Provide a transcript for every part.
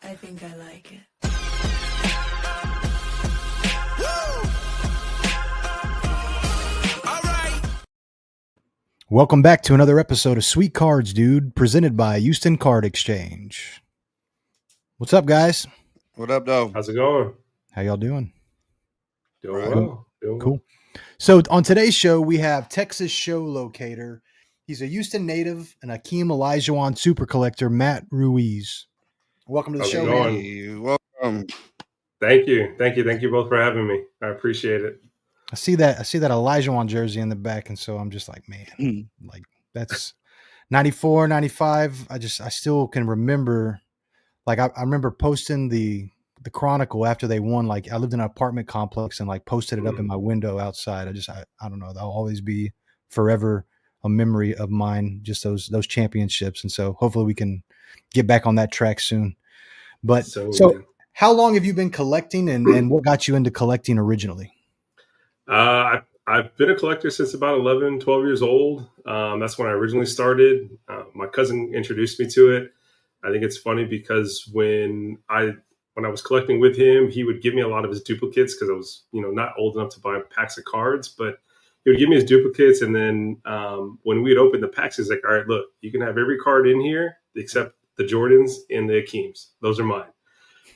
I think I like it. Welcome back to another episode of Sweet Cards, Dude, presented by Houston Card Exchange. What's up, guys? What up, though? How's it going? How y'all doing? Doing Right. well. Doing Cool. well. So on today's show, we have Texas Show Locator. He's a Houston native and Hakeem Olajuwon super collector, Matt Ruiz. Welcome to the How's it show, going? man. Hey, welcome. Thank you. Thank you both for having me. I appreciate it. I see that Olajuwon jersey in the back, and so I'm just like, man, like that's 94, 95. I still can remember, like I remember posting the Chronicle after they won. Like I lived in an apartment complex and like posted it up in my window outside. I don't know. That'll always be forever a memory of mine, just those championships. And so hopefully we can get back on that track soon. But so how long have you been collecting and what got you into collecting originally? I've been a collector since about 11, 12 years old. That's when I originally started. My cousin introduced me to it. I think it's funny because when I was collecting with him, he would give me a lot of his duplicates because I was, not old enough to buy packs of cards, but he would give me his duplicates. And then when we would open the packs, he's like, all right, look, you can have every card in here except the Jordans and the Hakeems. Those are mine.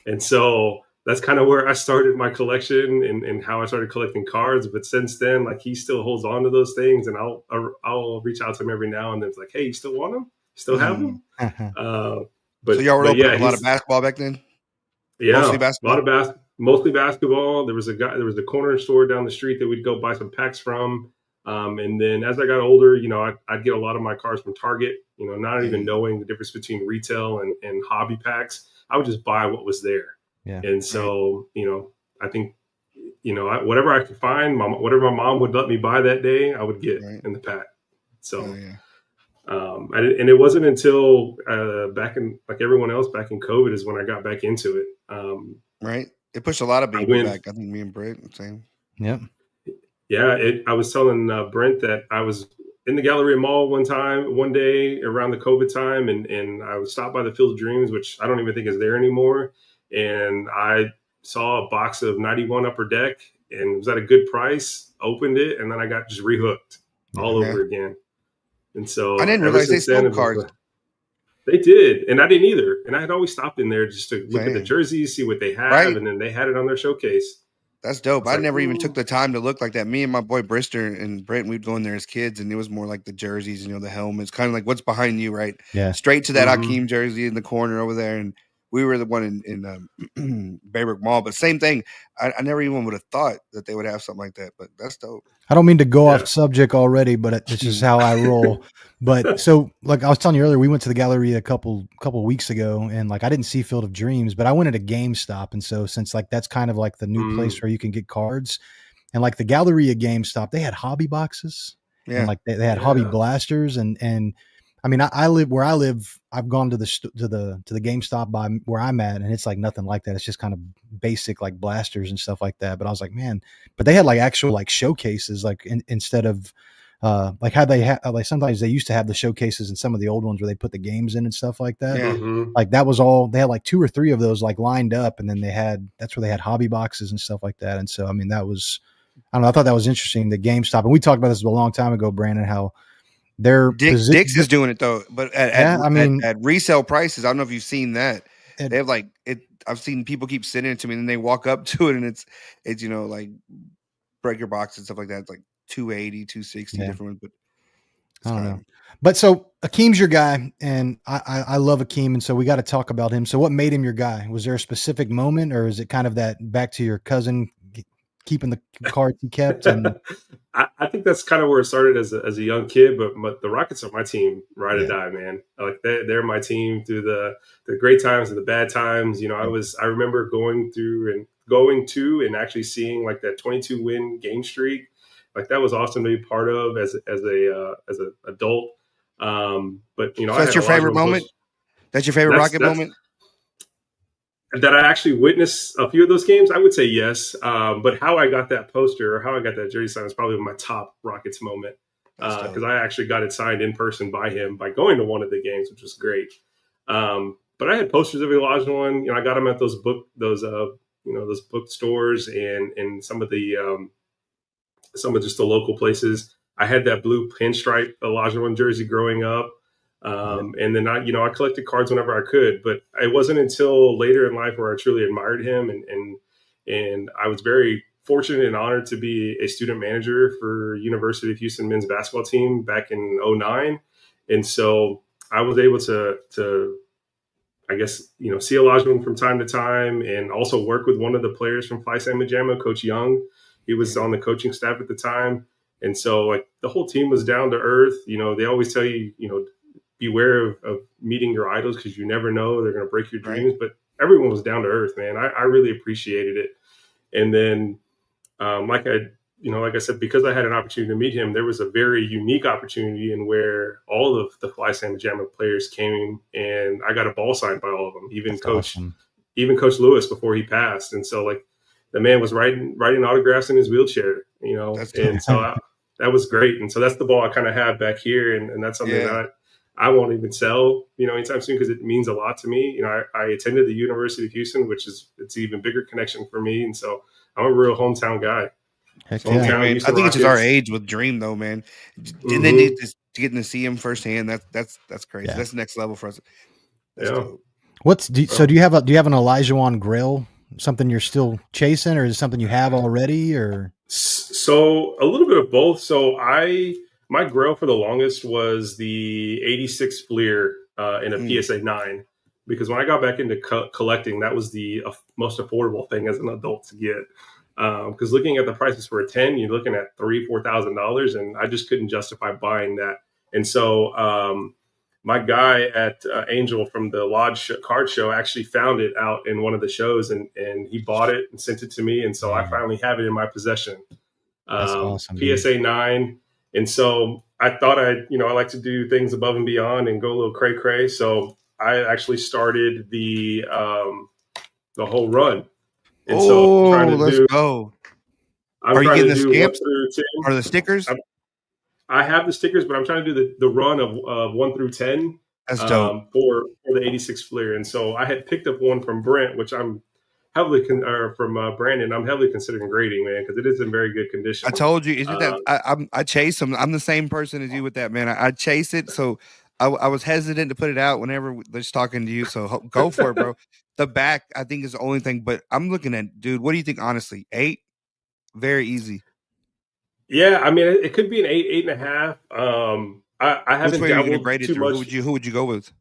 And so that's kind of where I started my collection and how I started collecting cards. But since then, like he still holds on to those things, and I'll reach out to him every now and then. It's like, hey, you still want them? You still have them? But so y'all were opening a lot of basketball back then? Yeah, mostly basketball. Mostly basketball. There was a corner store down the street that we'd go buy some packs from. And then as I got older, I'd get a lot of my cards from Target. Not even knowing the difference between retail and hobby packs. I would just buy what was there. Yeah. And so, I think, whatever I could find, whatever my mom would let me buy that day, I would get in the pack. So, and it wasn't until back in, like everyone else, back in COVID is when I got back into it. Right. It pushed a lot of people back. I think me and Brent, same. Yep. Yeah. I was telling Brent that I was in the Galleria Mall one day around the COVID time, and I would stop by the Field of Dreams, which I don't even think is there anymore. And I saw a box of 91 Upper Deck and it was at a good price, opened it, and then I got just rehooked all over again. And so I didn't realize they sold cards. They did, and I didn't either. And I had always stopped in there just to look at the jerseys, see what they have, and then they had it on their showcase. That's dope. I never even took the time to look like that. Me and my boy Brister and Brent, we'd go in there as kids, and it was more like the jerseys, the helmets, kind of like what's behind you, right? Yeah. Straight to that Hakeem jersey in the corner over there. And we were the one in Baybrook Mall, but same thing. I never even would have thought that they would have something like that, but that's dope. I don't mean to go off subject already, but it's just how I roll. But so, like I was telling you earlier, we went to the Galleria a couple weeks ago, and like I didn't see Field of Dreams, but I went at a GameStop, and so since like that's kind of like the new place where you can get cards, and like the Galleria GameStop, they had hobby boxes, and like they had hobby blasters, and I mean, I live where I live. I've gone to the GameStop by where I'm at, and it's like nothing like that. It's just kind of basic like blasters and stuff like that. But I was like, man, but they had like actual like showcases, like instead of like how they have like sometimes they used to have the showcases in some of the old ones where they put the games in and stuff like that. Yeah. Like that was all they had, like 2 or 3 of those like lined up, and then that's where they had hobby boxes and stuff like that. And so I mean, that was I thought that was interesting. The GameStop, and we talked about this a long time ago, Brandon, how Dick's is doing it though, but at resale prices. I don't know if you've seen that. They have like it. I've seen people keep sending it to me, and then they walk up to it, and it's like breaker box and stuff like that. It's like 280, 260 different ones, but I don't know. But so Hakeem's your guy, and I love Hakeem, and so we got to talk about him. So what made him your guy? Was there a specific moment, or is it kind of that back to your cousin keeping the cards he kept? And I think that's kind of where it started as a young kid, but the Rockets are my team, ride or die, man. Like they're my team through the great times and the bad times. I remember going to and actually seeing like that 22 win game streak. Like that was awesome to be part of as an adult. But so that's your favorite moment. That's your favorite Rocket moment. That I actually witnessed a few of those games, I would say yes. But how I got that poster or how I got that jersey signed is probably my top Rockets moment because I actually got it signed in person by him by going to one of the games, which was great. But I had posters of Olajuwon. I got them at those those bookstores and some of just the local places. I had that blue pinstripe Olajuwon jersey growing up. And then I collected cards whenever I could, but it wasn't until later in life where I truly admired him. And I was very fortunate and honored to be a student manager for University of Houston men's basketball team back in 2009. And so I was able to I guess, see Olajuwon from time to time and also work with one of the players from Phi Sigma Jamma, Coach Young. He was on the coaching staff at the time. And so like the whole team was down to earth. They always tell you, beware of meeting your idols because you never know, they're going to break your dreams. Right. But everyone was down to earth, man. I really appreciated it. And then, like I said, because I had an opportunity to meet him, there was a very unique opportunity in where all of the Phi Sigma Jamma players came and I got a ball signed by all of them, even Coach Lewis before he passed. And so like the man was writing autographs in his wheelchair, so that was great. And so that's the ball I kind of have back here. And that's something that I won't even sell, anytime soon because it means a lot to me. I attended the University of Houston, it's an even bigger connection for me. And so I'm a real hometown guy. Heck yeah. I think it's just our age with Dream though, man. And then getting to see him firsthand, that's crazy. Yeah. That's the next level for us. That's dope. So do you have an Olajuwon grail? Something you're still chasing, or is it something you have already, or? So a little bit of both. So my grail for the longest was the 86 Fleer in a PSA 9, because when I got back into collecting, that was the most affordable thing as an adult to get. Because looking at the prices for a 10, you're looking at $3,000-$4,000, and I just couldn't justify buying that. And so my guy at Angel from the Lodge card show actually found it out in one of the shows, and he bought it and sent it to me. And so I finally have it in my possession. That's awesome. PSA 9. And so I thought I like to do things above and beyond and go a little cray. So I actually started the whole run. And let's go. Are you getting the stamps or the stickers? I have the stickers, but I'm trying to do the run of 1 through 10. That's dope. For the 86 Fleer. And so I had picked up one from Brent, which I'm heavily from Brandon. I'm heavily considering grading, man, because it is in very good condition. I told you, I chase them. I'm the same person as you with that, man. I chase it, so I was hesitant to put it out whenever they're talking to you. So go for it, bro. The back, I think, is the only thing. But I'm looking at, dude. What do you think? Honestly, 8, very easy. Yeah, I mean, it could be an 8, 8.5. I haven't dabbled too much. Who would you go with?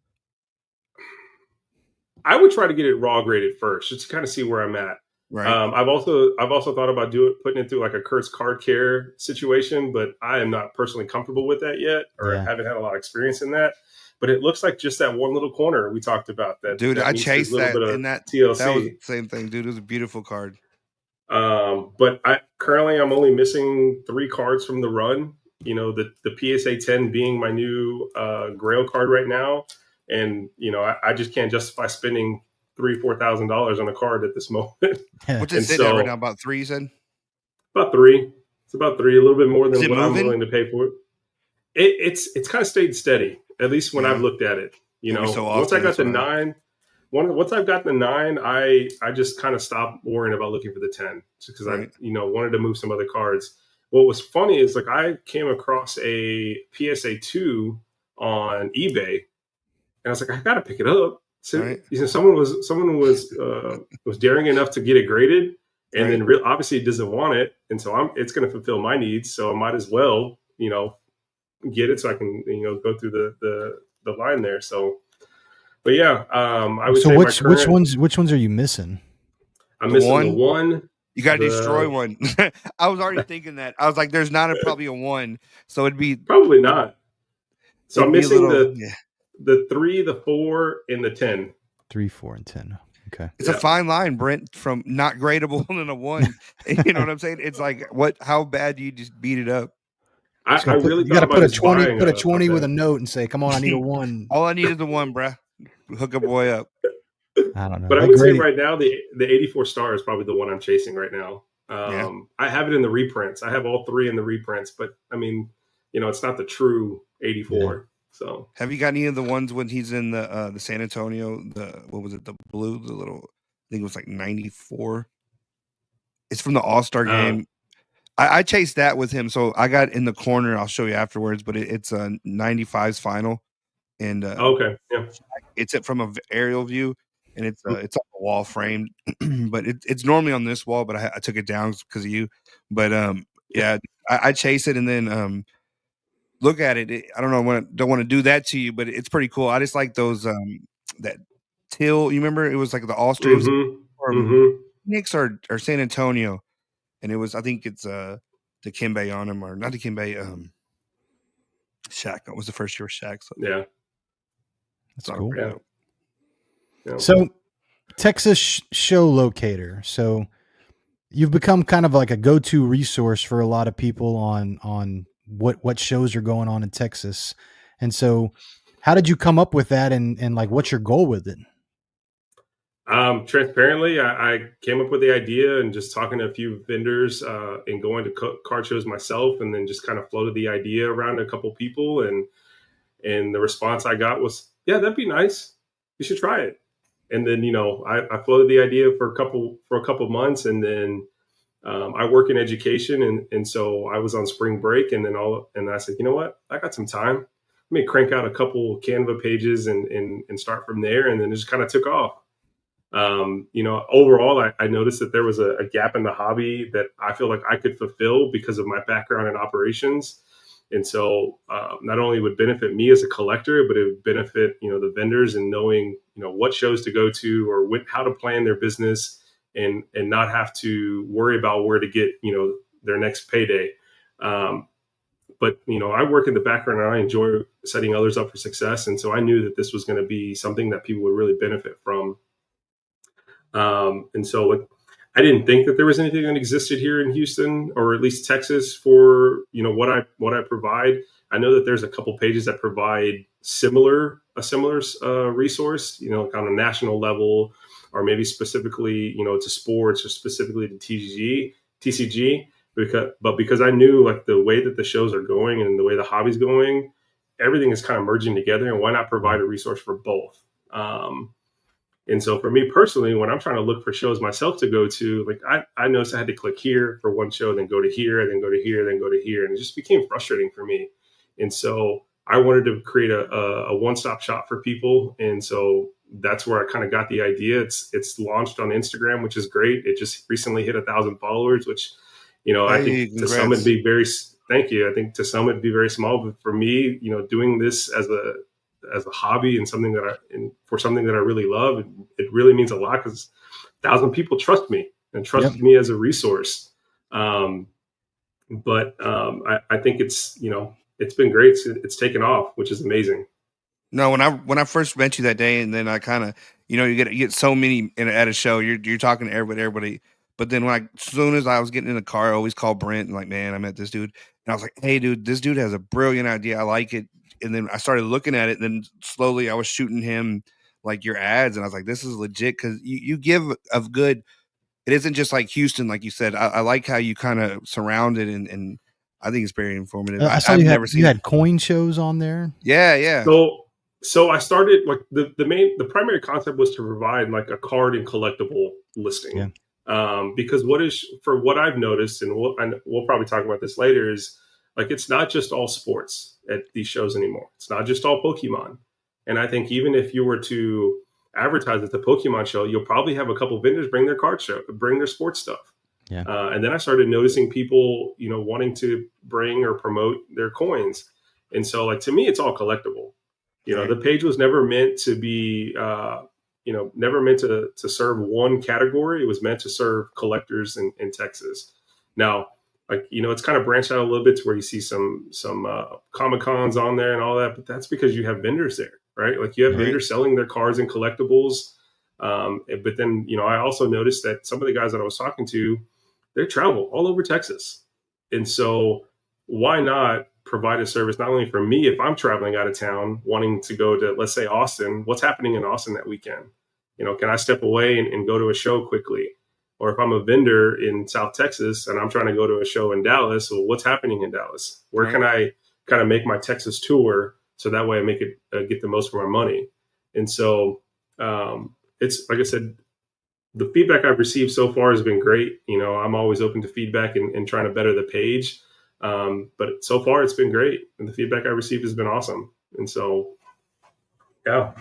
I would try to get it raw graded first, just to kind of see where I'm at. Right. I've also thought about putting it through like a Kurt's Card Care situation, but I am not personally comfortable with that yet, or haven't had a lot of experience in that. But it looks like just that one little corner we talked about. Dude, I chased that in that TLC. That was the same thing, dude. It was a beautiful card. But I'm only missing 3 cards from the run. The PSA 10 being my new Grail card right now. And, I just can't justify spending $3,000-$4,000 on a card at this moment. What's it sitting at right now? About 3, you said? About 3. It's about 3, a little bit more than what I'm willing to pay for it. It's kind of stayed steady, at least when I've looked at it. Once I got the 9, once I've got the 9, I just kind of stopped worrying about looking for the 10, just because I wanted to move some other cards. What was funny is like I came across a PSA 2 on eBay. And I was like, I gotta pick it up. So someone was daring enough to get it graded, and then obviously doesn't want it, and so it's going to fulfill my needs. So I might as well, get it so I can go through the line there. So, but yeah, I would say which ones are you missing? I'm missing the 1. You got to destroy 1. I was already thinking that. I was like, there's not probably a 1, so it'd be probably not. So I'm missing the 3, the 4, and the 10. 3, 4, and 10. Okay. It's a fine line, Brent, from not gradable and a 1. You know what I'm saying? It's like, how bad do you just beat it up? I really you got to put a 20, put a 20 with a note and say, "Come on, I need a 1." All I need is the 1, bruh. Hook a boy up. I don't know. But I would say right now the 84 star is probably the one I'm chasing right now. I have it in the reprints. I have all 3 in the reprints, but I mean, it's not the true 84. So have you got any of the ones when he's in the San Antonio, what was it, the blue, the little, I think it was like 94. It's from the All-Star game. I chased that with him. So I got in the corner. I'll show you afterwards, but it's a 95's final. And okay, yeah, it's from an aerial view, and it's on the wall framed, but it's normally on this wall, but I took it down because of you. But yeah, I chase it and then look at it. I don't know, don't want to do that to you, but it's pretty cool. I just like those that teal. You remember it was like the All-Star Phoenix or San Antonio, and it was, I think it's Dikembe on him, or not Dikembe, Shaq. That was the first year of Shaq. So. Yeah. That's cool. Yeah. So Texas Show Locator. So you've become kind of like a go-to resource for a lot of people on what shows are going on in Texas. And so how did you come up with that, and like what's your goal with it? Transparently, I came up with the idea and just talking to a few vendors and going to card shows myself, and then just kind of floated the idea around a couple people, and the response I got was, yeah, that'd be nice. You should try it. And then, I floated the idea for a couple months, and then I work in education, and so I was on spring break, and then I said, you know what, I got some time. Let me crank out a couple Canva pages and start from there, and then it just kind of took off. Overall, I noticed that there was a gap in the hobby that I feel like I could fulfill because of my background in operations. And so not only would benefit me as a collector, but it would benefit, the vendors in knowing, what shows to go to, or how to plan their business, and not have to worry about where to get, their next payday. But I work in the background, and I enjoy setting others up for success. And so I knew that this was going to be something that people would really benefit from. And so I didn't think that there was anything that existed here in Houston, or at least Texas, for, what I provide. I know that there's a couple pages that provide a similar resource, on a national level, or maybe specifically, to sports, or specifically to TCG, because I knew like the way that the shows are going and the way the hobby's going, everything is kind of merging together, and why not provide a resource for both? And so for me personally, when I'm trying to look for shows myself to go to, like I noticed I had to click here for one show, then go to here, then go to here, then go to here. And it just became frustrating for me. And so I wanted to create a one-stop shop for people. And so that's where I kind of got the idea. It's launched on Instagram, which is great. It just recently hit 1,000 followers, which, I think to some it'd be thank you. I think to some it'd be very small, but for me, doing this as a hobby and for something that I really love, it really means a lot, because 1,000 people trust me and trust me as a resource. But I think it's been great. It's taken off, which is amazing. No, when I first met you that day, and then I kind of, you get so many at a show, you're talking to everybody. But then as soon as I was getting in the car, I always call Brent and like, man, I met this dude, and I was like, hey, dude, this dude has a brilliant idea. I like it. And then I started looking at it, and then slowly I was shooting him like your ads, and I was like, this is legit, because you give of good. It isn't just like Houston, like you said. I like how you kind of surround it, and I think it's very informative. I saw you had coin shows on there. Yeah. So I started like the primary concept was to provide like a card and collectible listing. Yeah. Because what I've noticed, and we'll probably talk about this later, is like, it's not just all sports at these shows anymore. It's not just all Pokemon. And I think even if you were to advertise at the Pokemon show, you'll probably have a couple vendors bring their sports stuff. Yeah. And then I started noticing people, wanting to bring or promote their coins. And so like, to me, it's all collectible. The page was never meant to be, never meant to serve one category. It was meant to serve collectors in Texas. Now, it's kind of branched out a little bit to where you see some Comic-Cons on there and all that, but that's because you have vendors there, right? Like you have vendors selling their cards and collectibles. But then, I also noticed that some of the guys that I was talking to, they travel all over Texas. And so why not provide a service, not only for me, if I'm traveling out of town, wanting to go to, let's say, Austin, what's happening in Austin that weekend? Can I step away and go to a show quickly? Or if I'm a vendor in South Texas and I'm trying to go to a show in Dallas, well, what's happening in Dallas? Where can I kind of make my Texas tour so that way I make it get the most for my money. And so it's like I said, the feedback I've received so far has been great. You know, I'm always open to feedback and trying to better the page. But so far it's been great, and the feedback I received has been awesome. And so, yeah.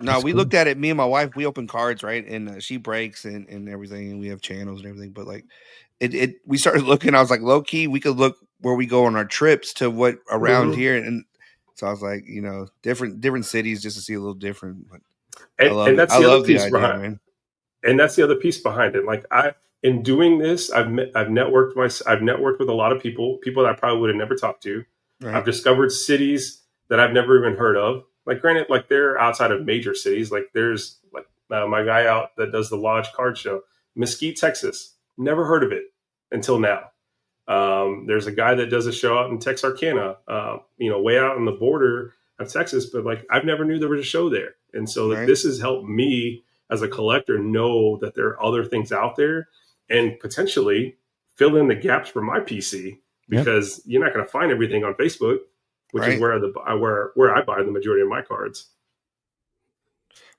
No, we looked at it. Me and my wife, we open cards, right? And she breaks and everything, and we have channels and everything. But like, we started looking. I was like, low key, we could look where we go on our trips to what around here, and so I was like, you know, different cities just to see a little different. But and that's the other piece behind, man. And that's the other piece behind it. Like in doing this, I've networked with a lot of people that I probably would have never talked to. Right. I've discovered cities that I've never even heard of. Like, granted, like they're outside of major cities. Like there's like my guy out that does the Lodge card show, Mesquite, Texas. Never heard of it until now. There's a guy that does a show out in Texarkana, you know, way out on the border of Texas. But like, I've never knew there was a show there. And so like, this has helped me as a collector know that there are other things out there and potentially fill in the gaps for my PC, because you're not going to find everything on Facebook, which is where I buy the majority of my cards.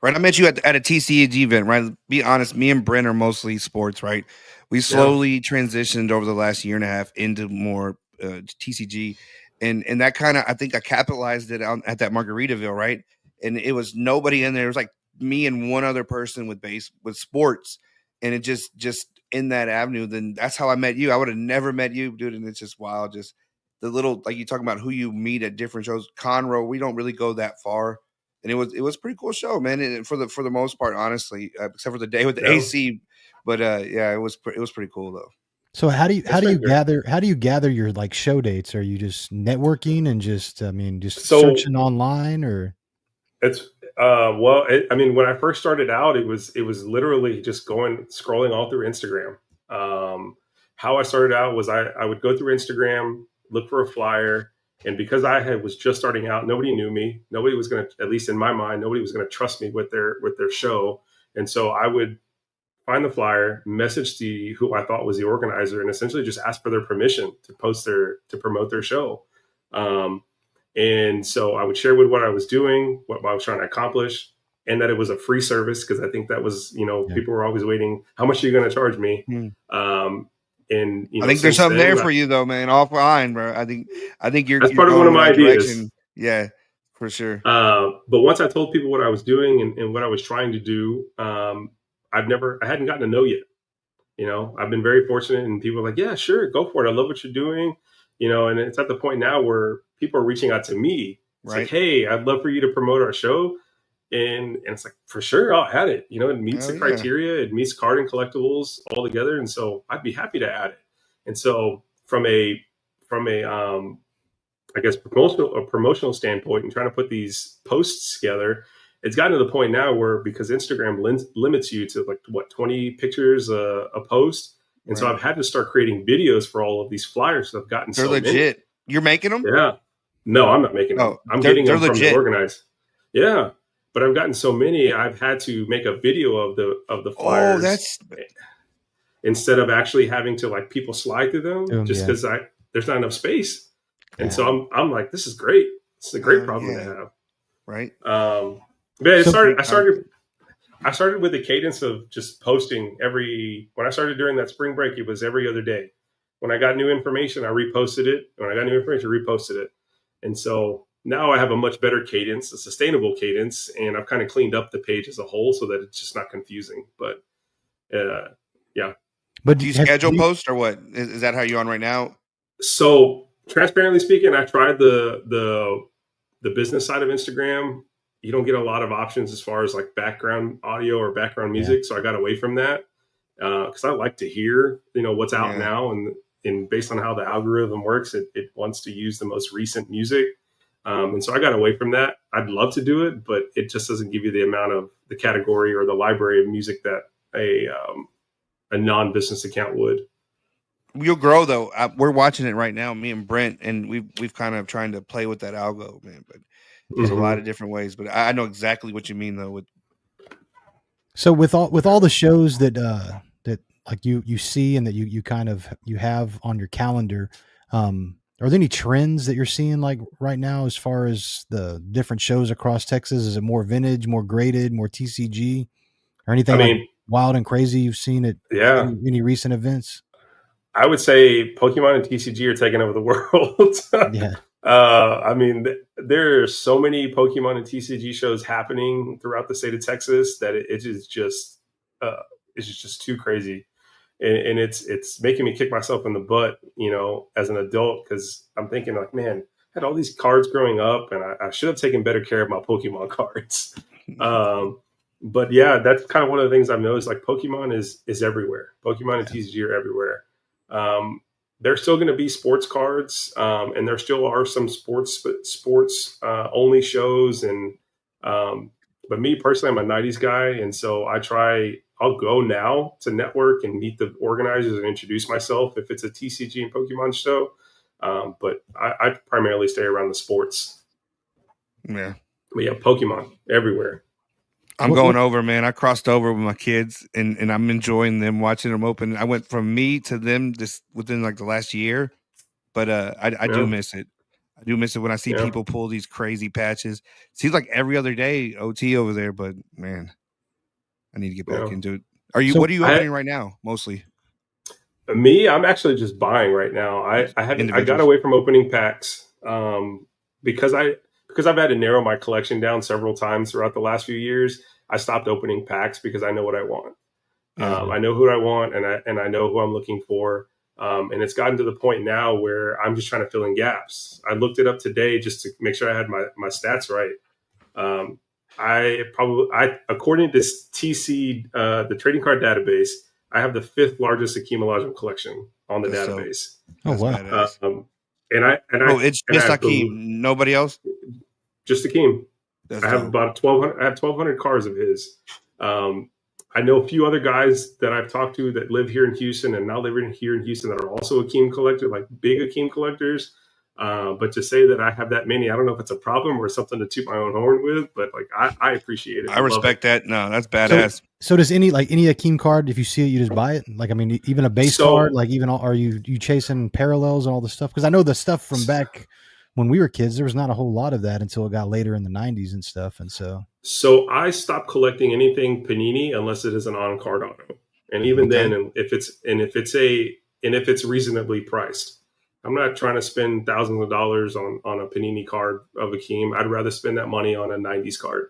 Right. I met you at a TCG event, right? Be honest, me and Brent are mostly sports, right? We slowly transitioned over the last year and a half into more TCG. And that kind of, I think I capitalized it at that Margaritaville, right? And it was nobody in there. It was like me and one other person with sports. And it just in that avenue, then that's how I met you. I would have never met you, dude. And it's just wild. Just the little, like you talking about who you meet at different shows. Conroe, we don't really go that far. And it was a pretty cool show, man. And for the most part, honestly, except for the day with the AC. But it was pretty cool though. So how do you gather your like show dates? Are you just networking and just searching online, or? It's when I first started out, it was literally just scrolling all through Instagram. How I started out was I would go through Instagram, look for a flyer. And because I was just starting out, nobody knew me. Nobody was going to, at least in my mind, nobody was going to trust me with their show. And so I would find the flyer, message who I thought was the organizer, and essentially just ask for their permission to promote their show. And so I would share what I was doing, what I was trying to accomplish, and that it was a free service, because I think that was, people were always waiting. How much are you going to charge me? And I think there's something there for you though, man. Offline, bro. I think that's part of one of my ideas. Yeah, for sure. But once I told people what I was doing and what I was trying to do, I hadn't gotten to know yet. I've been very fortunate, and people are like, yeah, sure, go for it. I love what you're doing. And it's at the point now where people are reaching out to me. It's like, hey, I'd love for you to promote our show. And it's like, for sure, I'll add it. It meets the criteria. It meets card and collectibles all together. And so I'd be happy to add it. And so from a I guess promotional standpoint, and trying to put these posts together, it's gotten to the point now where, because Instagram limits you to 20 pictures a post. And so I've had to start creating videos for all of these flyers. So I've gotten They're legit. Many. You're making them? Yeah. No, I'm not making them. I'm getting them from the organized. Yeah. But I've gotten so many, I've had to make a video of the flyers. Instead of actually having to people slide through them, just because there's not enough space. And so I'm like, this is great. It's a great problem to have. Right. I started with a cadence of just posting when I started during that spring break, it was every other day. When I got new information, I reposted it. When I got new information, I reposted it. And so now I have a much better cadence, a sustainable cadence, and I've kind of cleaned up the page as a whole so that it's just not confusing. But yeah. But do you schedule posts or what? Is that how you're on right now? So transparently speaking, I tried the business side of Instagram. You don't get a lot of options as far as background audio or background music. So I got away from that because I like to hear, what's out now. And based on how the algorithm works, it wants to use the most recent music. And so I got away from that. I'd love to do it, but it just doesn't give you the amount of the category or the library of music that a non-business account would. You'll grow though. We're watching it right now, me and Brent, and we've kind of trying to play with that algo, man. But there's a lot of different ways. But I know exactly what you mean though. So with all the shows that like you see and that you have on your calendar, or Are there any trends that you're seeing like right now as far as the different shows across Texas? Is it more vintage, more graded, more TCG, or anything like wild and crazy you've seen at any recent events? I would say Pokemon and TCG are taking over the world. Yeah. I mean, there are so many Pokemon and TCG shows happening throughout the state of Texas that it is just it's just too crazy, and it's making me kick myself in the butt, as an adult, because I'm thinking like, man, I had all these cards growing up, and I should have taken better care of my Pokemon cards. But yeah, that's kind of one of the things I've noticed. Like Pokemon is everywhere. Pokemon and TCG are everywhere. There's still going to be sports cards, and there still are some sports only shows. And but me personally, I'm a '90s guy, and so I'll go now to network and meet the organizers and introduce myself if it's a TCG and Pokemon show. But I primarily stay around the sports. Yeah, but yeah, Pokemon everywhere. I'm going over, man. I crossed over with my kids, and I'm enjoying them, watching them open. I went from me to them just within like the last year, but I do miss it. I do miss it when I see people pull these crazy patches. Seems like every other day OT over there, but man, I need to get back into it. What are you opening right now, mostly? Me, I'm actually just buying right now. I got away from opening packs because I've had to narrow my collection down several times throughout the last few years. I stopped opening packs because I know what I want. I know who I want, and I know who I'm llooking for. And it's gotten to the point now where I'm just trying to fill in gaps. I looked it up today just to make sure I had my stats right. According to TC, the trading card database, I have the 5th largest Hakeem Olajuwon collection on the database. Oh wow! It's just Hakeem, nobody else. Just Hakeem. I have about 1,200. I have 1,200 cards of his. I know a few other guys that I've talked to that live here in Houston and now live here in Houston that are also Hakeem collectors, like big Hakeem collectors. But to say that I have that many, I don't know if it's a problem or something to toot my own horn with. But like, I appreciate it. I respect that. No, that's badass. So does any Hakeem card, if you see it, you just buy it? Like, I mean, even a base card, like even are you chasing parallels and all this stuff? Because I know the stuff from back when we were kids, there was not a whole lot of that until it got later in the 90s and stuff. And so I stopped collecting anything Panini unless it is an on-card auto, and even then, if it's reasonably priced. I'm not trying to spend thousands of dollars on a Panini card of Hakeem. I'd rather spend that money on a 90s card,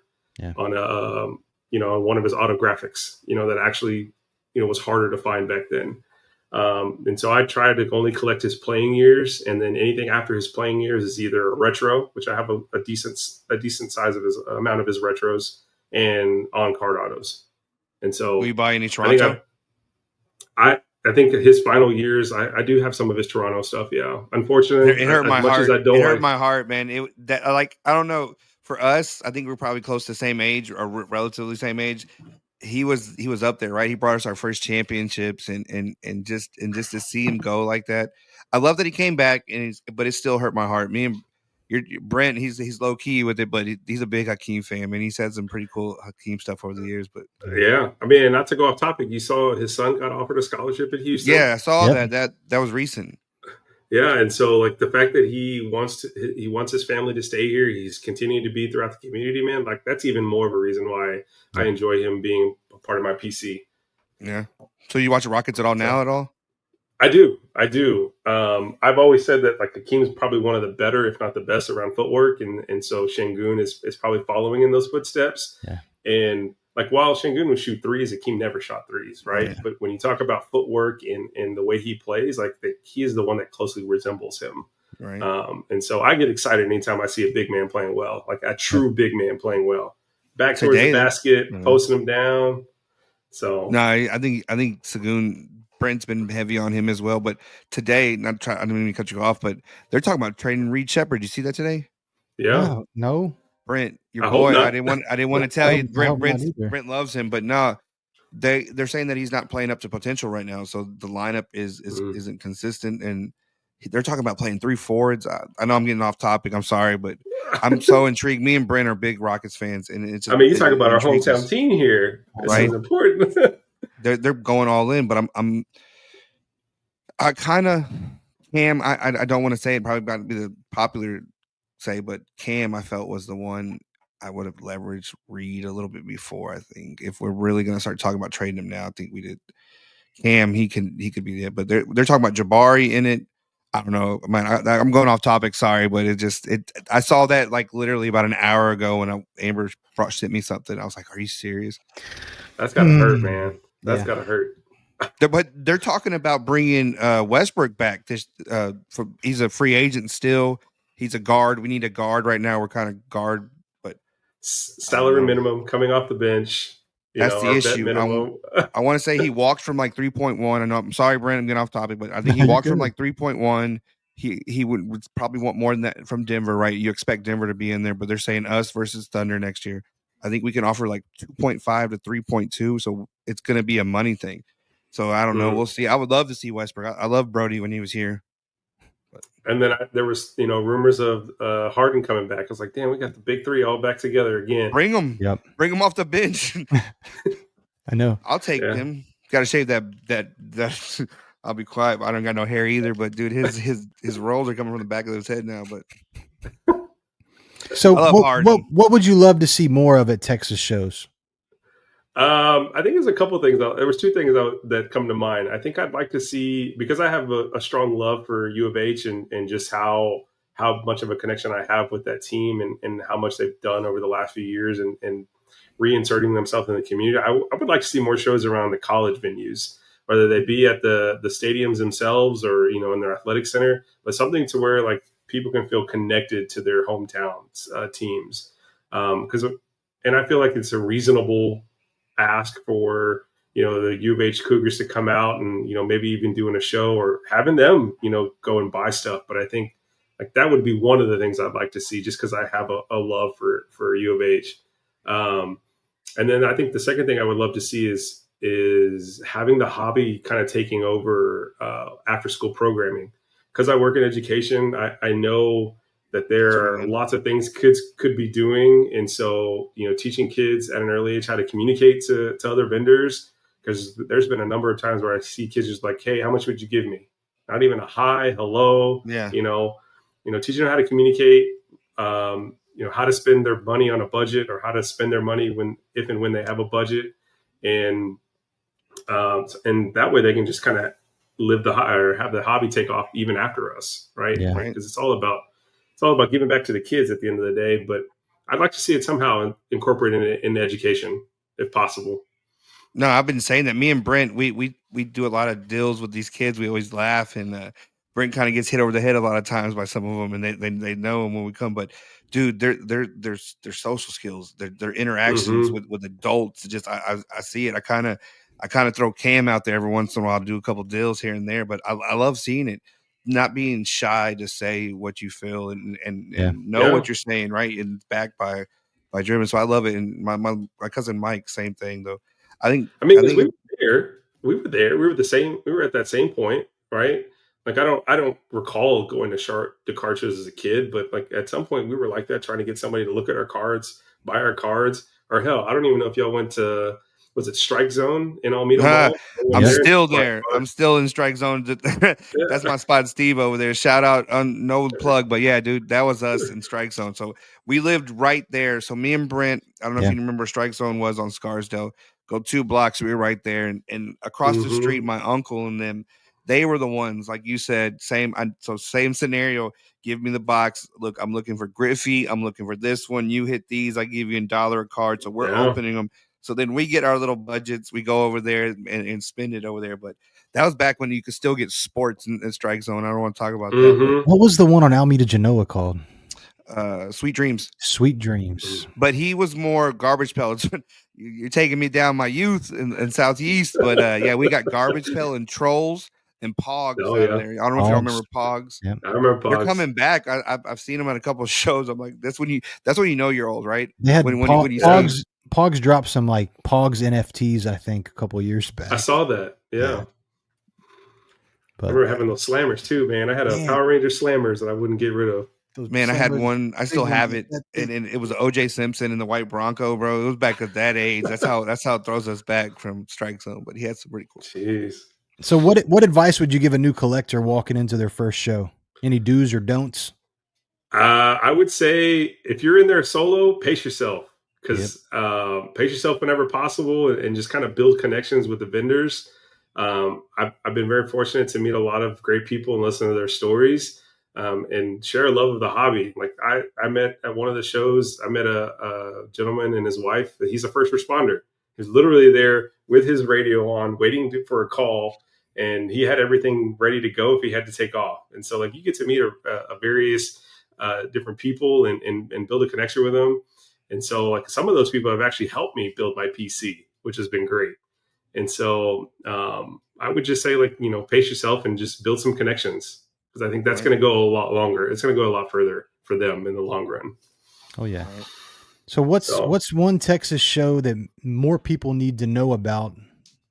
on one of his autographics, that actually, was harder to find back then. And so I try to only collect his playing years, and then anything after his playing years is either a retro, which I have a decent size of his amount of his retros, and on card autos. And so, will you buy any Toronto? I think his final years, I do have some of his Toronto stuff. Yeah, unfortunately, it hurt my heart. It hurt my heart, man. I don't know. For us, I think we're probably close to the same age or relatively same age. He was up there, right? He brought us our first championships, and just to see him go like that. I love that he came back, but it still hurt my heart. Me and Brent, he's low key with it, but he's a big Hakeem fan, and he's had some pretty cool Hakeem stuff over the years. But yeah, I mean, not to go off topic, you saw his son got offered a scholarship at Houston. Yeah, I saw that. That was recent. Yeah, and so like the fact that he wants his family to stay here, he's continuing to be throughout the community, man. Like that's even more of a reason why I enjoy him being a part of my PC. Yeah. So you watch the Rockets at all? I do. I've always said that like Hakeem's probably one of the better, if not the best, around footwork, and so Şengün is probably following in those footsteps. Yeah. And like while Şengün would shoot threes, Hakeem never shot threes, right? Yeah. But when you talk about footwork and the way he plays, like he is the one that closely resembles him. Right. And so I get excited anytime I see a big man playing well, like a true big man playing well. Back towards the basket, posting him down. So no, I think Şengün, Brent's been heavy on him as well. But today, I don't mean to cut you off, but they're talking about trading Reed Sheppard. Did you see that today? Yeah. No. Brent, your boy. I didn't want to tell you. Brent loves him, but no, they're saying that he's not playing up to potential right now. So the lineup isn't consistent, and they're talking about playing 3 forwards. I know I'm getting off topic. I'm sorry, but I'm so intrigued. Me and Brent are big Rockets fans, and it's. I mean, you talk about our hometown team here. This right? is important. They're going all in, but I kind of Cam, I don't want to say it, probably got to be the popular say, but Cam I felt was the one I would have leveraged Reed a little bit before. I think if we're really going to start talking about trading him now, I think we did. Cam, he could be it, but they're talking about Jabari in it. I don't know, man. I'm going off topic. Sorry, but I saw that like literally about an hour ago when Amber sent me something. I was like, "Are you serious?" That's gotta hurt, man. That's gotta hurt. But they're talking about bringing Westbrook back. He's a free agent still. He's a guard. We need a guard right now. We're kind of guard, but salary minimum coming off the bench. That's the issue. I want to say he walked from like 3.1. I know. I'm sorry, Brent. I'm getting off topic, but I think he walked from like 3.1. He would probably want more than that from Denver, right? You expect Denver to be in there, but they're saying us versus Thunder next year. I think we can offer like 2.5 to 3.2, so it's going to be a money thing. So I don't know. We'll see. I would love to see Westbrook. I love Brody when he was here. And then there was, rumors of Harden coming back. I was like, damn, we got the big three all back together again. Bring them. Yep. Bring them off the bench. I know. I'll take him. Got to shave that. I'll be quiet. I don't got no hair either. But dude, his rolls are coming from the back of his head now. But so what would you love to see more of at Texas shows? I think there's a couple of things. There was two things that come to mind. I think I'd like to see, because I have a strong love for U of H and just how much of a connection I have with that team and how much they've done over the last few years and reinserting themselves in the community. I would like to see more shows around the college venues, whether they be at the stadiums themselves or, in their athletic center, but something to where like people can feel connected to their hometowns teams. And I feel like it's a reasonable ask for the U of H Cougars to come out and maybe even doing a show or having them go and buy stuff. But I think like that would be one of the things I'd like to see, just because I have a love for U of H. And then I think the second thing I would love to see is having the hobby kind of taking over after school programming. Because I work in education, I know that there are lots of things kids could be doing. And so, teaching kids at an early age how to communicate to other vendors, because there's been a number of times where I see kids just like, hey, how much would you give me? Not even a hi, hello, teaching them how to communicate, how to spend their money on a budget or how to spend their money if and when they have a budget. And that way they can just kind of live or have the hobby take off even after us. Right. Yeah. Because it's all about giving back to the kids at the end of the day, but I'd like to see it somehow incorporated in education if possible. No, I've been saying that. Me and Brent, we do a lot of deals with these kids. We always laugh, and Brent kind of gets hit over the head a lot of times by some of them, and they know them when we come. But dude, their social skills, their interactions with adults. Just I see it. I kind of throw Cam out there every once in a while to do a couple deals here and there, but I love seeing it. Not being shy to say what you feel and know what you're saying, right? And backed by driven. So I love it. And my cousin Mike, same thing though. We were there. We were there. We were at that same point, right? Like I don't recall going to card shows as a kid, but like at some point we were like that, trying to get somebody to look at our cards, buy our cards, or hell, I don't even know if y'all went to. Was it Strike Zone in Almeida Mall? I'm still there. I'm still in Strike Zone. That's my spot, Steve, over there. Shout out, no plug, but yeah, dude, that was us in Strike Zone. So we lived right there. So me and Brent, I don't know if you remember, Strike Zone was on Scarsdale. Go 2 blocks, we were right there, and across the street, my uncle and them, they were the ones, like you said, same scenario. Give me the box. Look, I'm looking for Griffey. I'm looking for this one. You hit these, I give you $1 a card. So we're opening them. So then we get our little budgets. We go over there and spend it over there. But that was back when you could still get sports in Strike Zone. I don't want to talk about that. What was the one on Alameda Genoa called? Sweet Dreams. Sweet Dreams. But he was more garbage pellets. You're taking me down my youth in Southeast. But we got garbage pail and trolls and Pogs out there. I don't know if y'all remember Pogs. Yep. I remember Pogs. They're coming back. I've seen them at a couple of shows. I'm like, that's when you know you're old, right? They had when you Pogs dropped some like Pogs NFTs, I think, a couple of years back. I saw that. Yeah. But, I remember having those slammers too, man. I had a Power Ranger slammers that I wouldn't get rid of. Man, I had one. I still have it, and it was OJ Simpson in the white Bronco, bro. It was back at that age. That's how it throws us back from Strike Zone. But he had some pretty cool. Jeez. So what advice would you give a new collector walking into their first show? Any do's or don'ts? I would say if you're in there solo, pace yourself, because pace yourself whenever possible, and just kind of build connections with the vendors. I've been very fortunate to meet a lot of great people and listen to their stories, and share a love of the hobby. Like I met at one of the shows, I met a gentleman and his wife. He's a first responder. He's literally there with his radio on, waiting for a call, and he had everything ready to go if he had to take off. And so, like, you get to meet a various different people and build a connection with them. And so, like, some of those people have actually helped me build my PC, which has been great. And so I would just say, like, pace yourself and just build some connections, because I think that's going to go a lot longer. It's going to go a lot further for them in the long run. Oh yeah. So what's one Texas show that more people need to know about,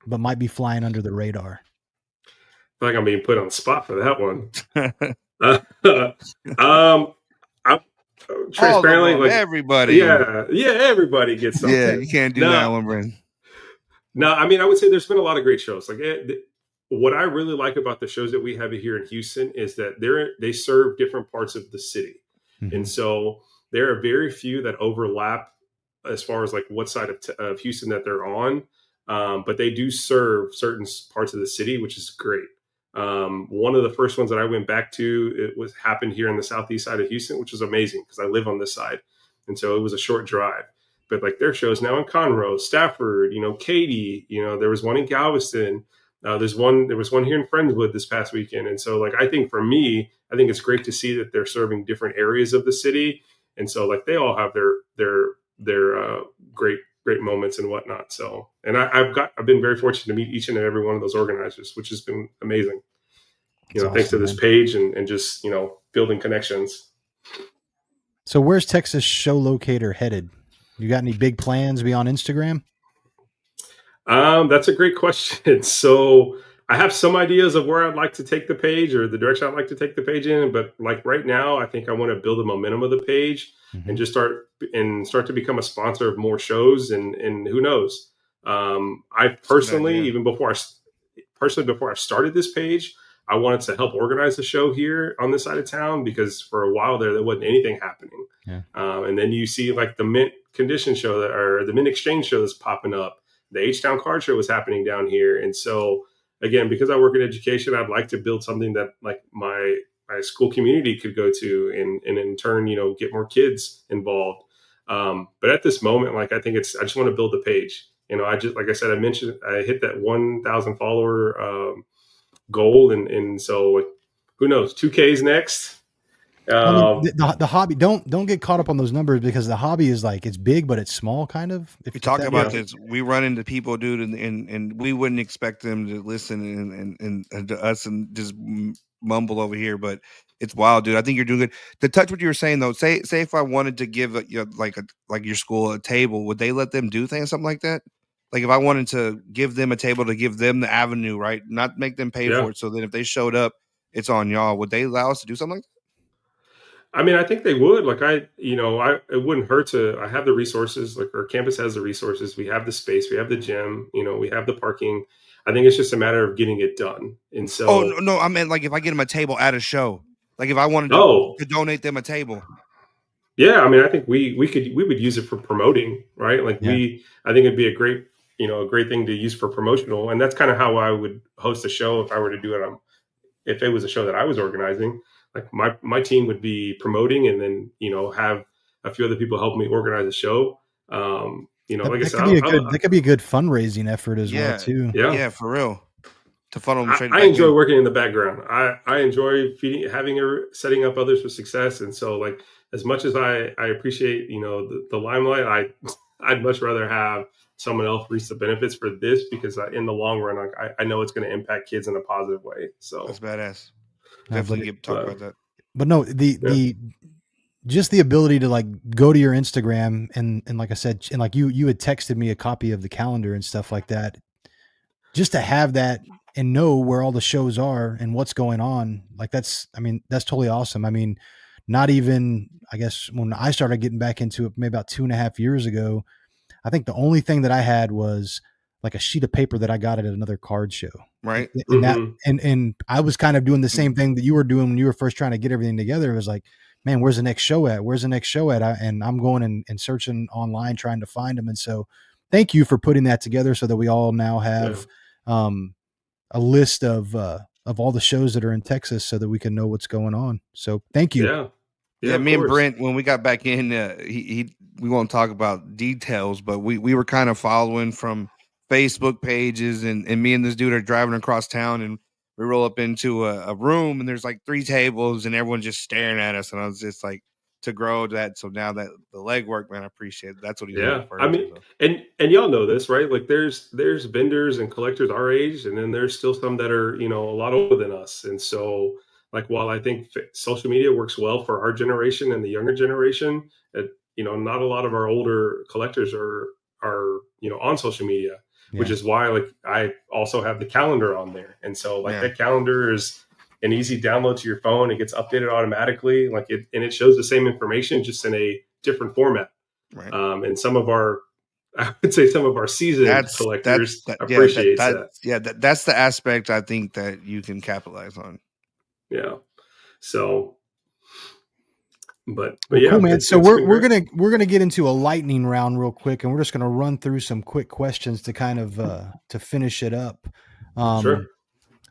but might be flying under the radar? I feel like I'm being put on the spot for that one. I'm transparently, like, everybody. Everybody gets something. Yeah, you can't do that one, Brandon. No, I mean, I would say there's been a lot of great shows. Like, what I really like about the shows that we have here in Houston is that they serve different parts of the city. Mm-hmm. And so there are very few that overlap as far as like what side of Houston that they're on. But they do serve certain parts of the city, which is great. One of the first ones that I went back to, happened here in the southeast side of Houston, which was amazing because I live on this side. And so it was a short drive. But like, their shows now in Conroe, Stafford, Katy, there was one in Galveston. There was one here in Friendswood this past weekend. And so, like, I think for me, I think it's great to see that they're serving different areas of the city. And so, like, they all have their great moments and whatnot. So, and I've been very fortunate to meet each and every one of those organizers, which has been amazing. That's awesome, thanks to this page and just, building connections. So where's Texas Show Locator headed? You got any big plans beyond Instagram? That's a great question. So I have some ideas of where I'd like to take the page, or the direction I'd like to take the page in. But like right now, I think I want to build the momentum of the page, mm-hmm. and just start to become a sponsor of more shows. And who knows? I personally, before I started this page, I wanted to help organize the show here on this side of town, because for a while there wasn't anything happening. Yeah. And then you see like the Mint Condition show or the Mint Exchange show that's popping up. The H-Town Card Show was happening down here. And so, again, because I work in education, I'd like to build something that like my school community could go to and in turn, get more kids involved. But at this moment, like, I think I just want to build the page. Like I said, I hit that 1,000 follower goal. And so, like, who knows, 2K is next. The hobby, don't get caught up on those numbers, because the hobby is like, it's big, but it's small, kind of. If we talk about this, we run into people, dude, and we wouldn't expect them to listen and to us and just mumble over here, but it's wild, dude. I think you're doing good. To touch what you were saying though, say if I wanted to give your school a table, would they let them do something like that? Like, if I wanted to give them a table, to give them the avenue, right? Not make them pay for it. So then if they showed up, it's on y'all. Would they allow us to do something like that? I mean, I think they would. Like, it wouldn't hurt to. I have the resources. Like, our campus has the resources. We have the space. We have the gym. We have the parking. I think it's just a matter of getting it done. And so, oh no, I meant like if I get them a table at a show. Like, if I wanted to donate them a table. Yeah, I mean, I think we would use it for promoting, right? Like, I think it'd be a great thing to use for promotional, and that's kind of how I would host a show if I were to do it. If it was a show that I was organizing. Like, my team would be promoting, and then, have a few other people help me organize the show. That could be a good fundraising effort as well too. Yeah, for real. To funnel them straight. I enjoy working in the background. I enjoy setting up others for success. And so, like, as much as I appreciate, the limelight, I'd much rather have someone else reap the benefits for this, because in the long run, I know it's going to impact kids in a positive way. So that's badass. Definitely talk about that. But no, the just the ability to like go to your Instagram and like I said, and like you had texted me a copy of the calendar and stuff like that, just to have that and know where all the shows are and what's going on. Like, that's totally awesome. I mean, not even, I guess when I started getting back into it, maybe about 2.5 years ago, I think the only thing that I had was like a sheet of paper that I got at another card show. Right. And I was kind of doing the same thing that you were doing when you were first trying to get everything together. It was like, man, where's the next show at? Where's the next show at? And I'm going and searching online, trying to find them. And so thank you for putting that together so that we all now have a list of all the shows that are in Texas so that we can know what's going on. So thank you. Yeah, me and Brent, when we got back in, we won't talk about details, but we were kind of following from Facebook pages, and me and this dude are driving across town, and we roll up into a room, and there's like 3 tables, and everyone's just staring at us, and I was just like, to grow that. So now that the legwork, man, I appreciate it. That's what he's doing first. I mean, and y'all know this, right? Like there's vendors and collectors our age, and then there's still some that are, a lot older than us. And so like, while I think social media works well for our generation and the younger generation, not a lot of our older collectors are on social media, which is why like I also have the calendar on there. And so like that calendar is an easy download to your phone. It gets updated automatically, and it shows the same information just in a different format. Right. And some of our seasoned collectors appreciate that. Yeah, that's the aspect I think that you can capitalize on. Yeah. So, but yeah, cool, man. So we're gonna get into a lightning round real quick, and we're just gonna run through some quick questions to kind of to finish it up. Sure.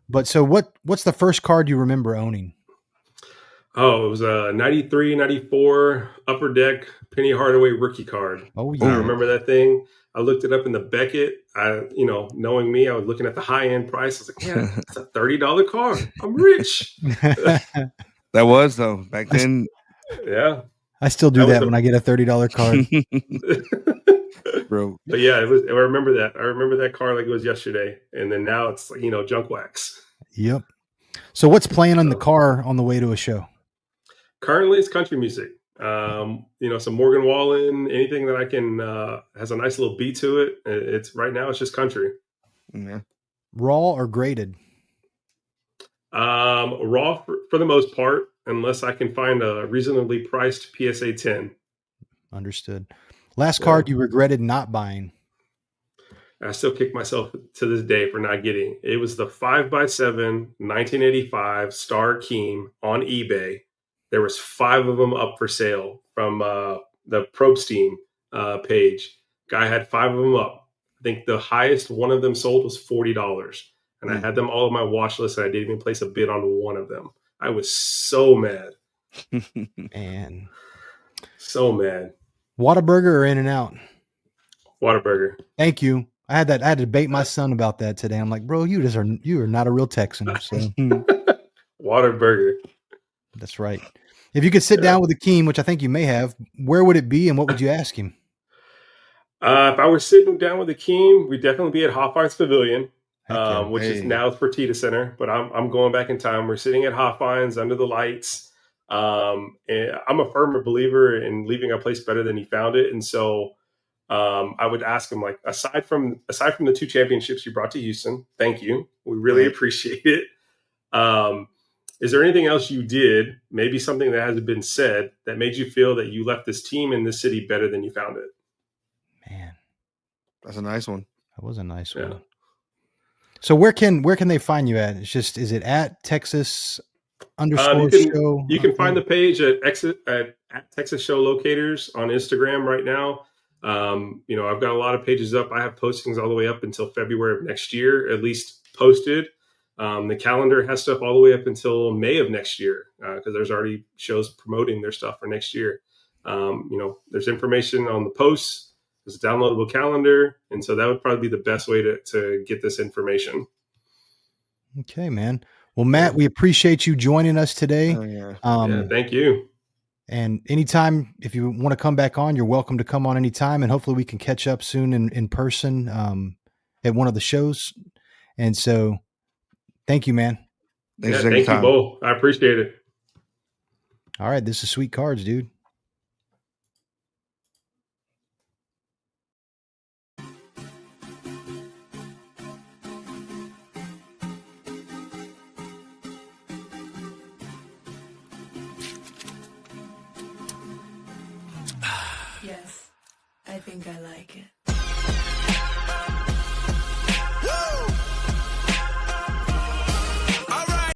But so what's the first card you remember owning? Oh, it was a 93, 94 Upper Deck Penny Hardaway rookie card. Oh, yeah. I remember that thing. I looked it up in the Beckett. Knowing me, I was looking at the high-end price. I was like, yeah, it's a $30 card. I'm rich. That was, though, back then. Yeah. I still do that when I get a $30 card. Bro. But yeah, I remember that. I remember that car like it was yesterday. And then now it's like, junk wax. Yep. So what's playing on the car on the way to a show? Currently it's country music. Some Morgan Wallen, anything that I can has a nice little beat to it. It's right now it's just country. Yeah. Raw or graded? Raw for the most part, unless I can find a reasonably priced PSA 10. Understood. Last card you regretted not buying? I still kick myself to this day for not getting. It was the 5x7 1985 Star Hakeem on eBay. There was 5 of them up for sale from the Probstein page. Guy had 5 of them up. I think the highest one of them sold was $40. And I had them all on my watch list, and I didn't even place a bid on one of them. I was so mad. Man. So mad. Whataburger or In-N-Out? Whataburger. Thank you. I had to debate my son about that today. I'm like, bro, you are not a real Texan. So. Whataburger. That's right. If you could sit down with Hakeem, which I think you may have, where would it be and what would you ask him? If I were sitting down with Hakeem, we'd definitely be at Hoffman's Pavilion, which is now Fertitta Center. But I'm going back in time. We're sitting at Hoffman's under the lights. And I'm a firm believer in leaving a place better than he found it. And so I would ask him, like, aside from the 2 championships you brought to Houston, thank you. We really appreciate it. Is there anything else you did, maybe something that hasn't been said, that made you feel that you left this team in this city better than you found it? Man, that's a nice one. That was a nice one. So where can they find you at? Is it at Texas _show? You can find the page at Texas Show Locators on Instagram right now. I've got a lot of pages up. I have postings all the way up until February of next year, at least posted. The calendar has stuff all the way up until May of next year because there's already shows promoting their stuff for next year. There's information on the posts. There's a downloadable calendar. And so that would probably be the best way to get this information. Okay, man. Well, Matt, we appreciate you joining us today. Thank you. And anytime, if you want to come back on, you're welcome to come on anytime. And hopefully we can catch up soon in person at one of the shows. And so thank you, man. Thank you both. I appreciate it. All right. This is Sweet Cards, dude. Yes, I think I like it.